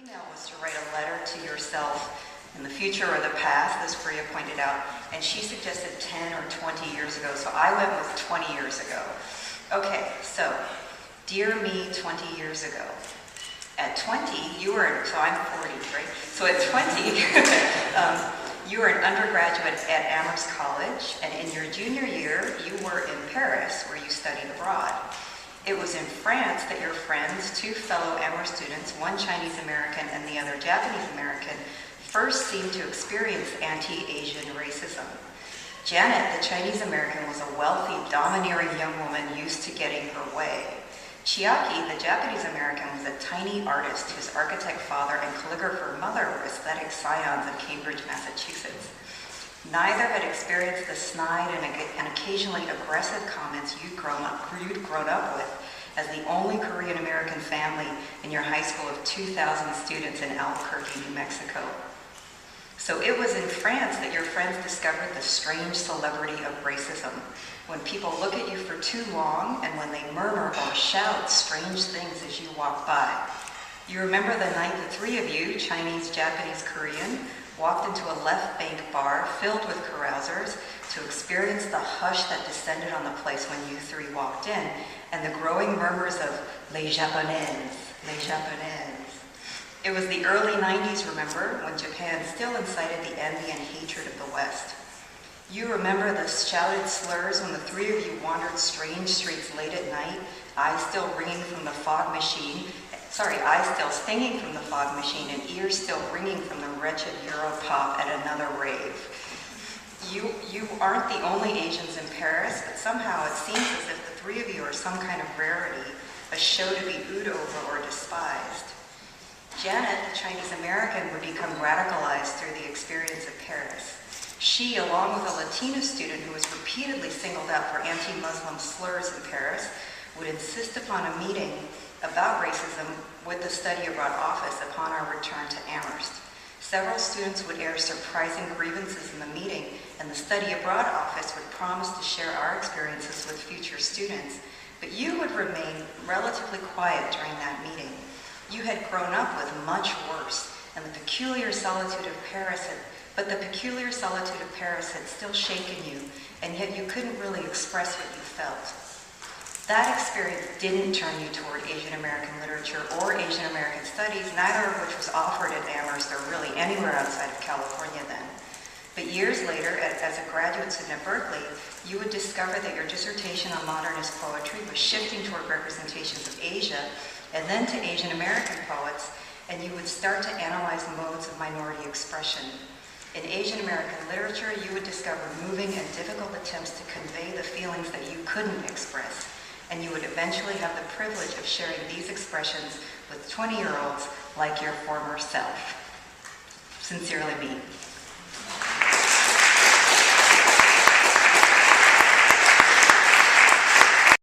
email was to write a letter to yourself in the future or the past, as Bria pointed out, and she suggested 10 or 20 years ago, so I went with 20 years ago. Okay, so, dear me 20 years ago. At 20, you were, so I'm 40, right? So at 20, you were an undergraduate at Amherst College, and in your junior year, you were in Paris, where you studied abroad. It was in France that your friends, two fellow Amherst students, one Chinese American and the other Japanese American, first seemed to experience anti-Asian racism. Janet, the Chinese American, was a wealthy, domineering young woman used to getting her way. Chiaki, the Japanese American, was a tiny artist whose architect father and calligrapher mother were aesthetic scions of Cambridge, Massachusetts. Neither had experienced the snide and occasionally aggressive comments you'd grown up with as the only Korean American family in your high school of 2,000 students in Albuquerque, New Mexico. So it was in France that your friends discovered the strange celebrity of racism, when people look at you for too long and when they murmur or shout strange things as you walk by. You remember the night the three of you, Chinese, Japanese, Korean, walked into a left bank bar filled with carousers to experience the hush that descended on the place when you three walked in, and the growing murmurs of les Japonais, les Japonais. It was the early 90s, remember, when Japan still incited the envy and hatred of the West. You remember the shouted slurs when the three of you wandered strange streets late at night, eyes still stinging from the fog machine, and ears still ringing from the wretched Europop at another rave. You aren't the only Asians in Paris, but somehow it seems as if the three of you are some kind of rarity, a show to be oohed over or despised. Janet, the Chinese American, would become radicalized through the experience of Paris. She, along with a Latino student who was repeatedly singled out for anti-Muslim slurs in Paris, would insist upon a meeting about racism with the study abroad office upon our return to Amherst. Several students would air surprising grievances in the meeting, and the study abroad office would promise to share our experiences with future students, but you would remain relatively quiet during that meeting. You had grown up with much worse, and the peculiar solitude of Paris had still shaken you, and yet you couldn't really express what you felt. That experience didn't turn you toward Asian American literature or Asian American studies, neither of which was offered at Amherst or really anywhere outside of California then. But years later, as a graduate student at Berkeley, you would discover that your dissertation on modernist poetry was shifting toward representations of Asia and then to Asian American poets, and you would start to analyze modes of minority expression. In Asian American literature, you would discover moving and difficult attempts to convey the feelings that you couldn't express, and you would eventually have the privilege of sharing these expressions with 20-year-olds like your former self. Sincerely, me.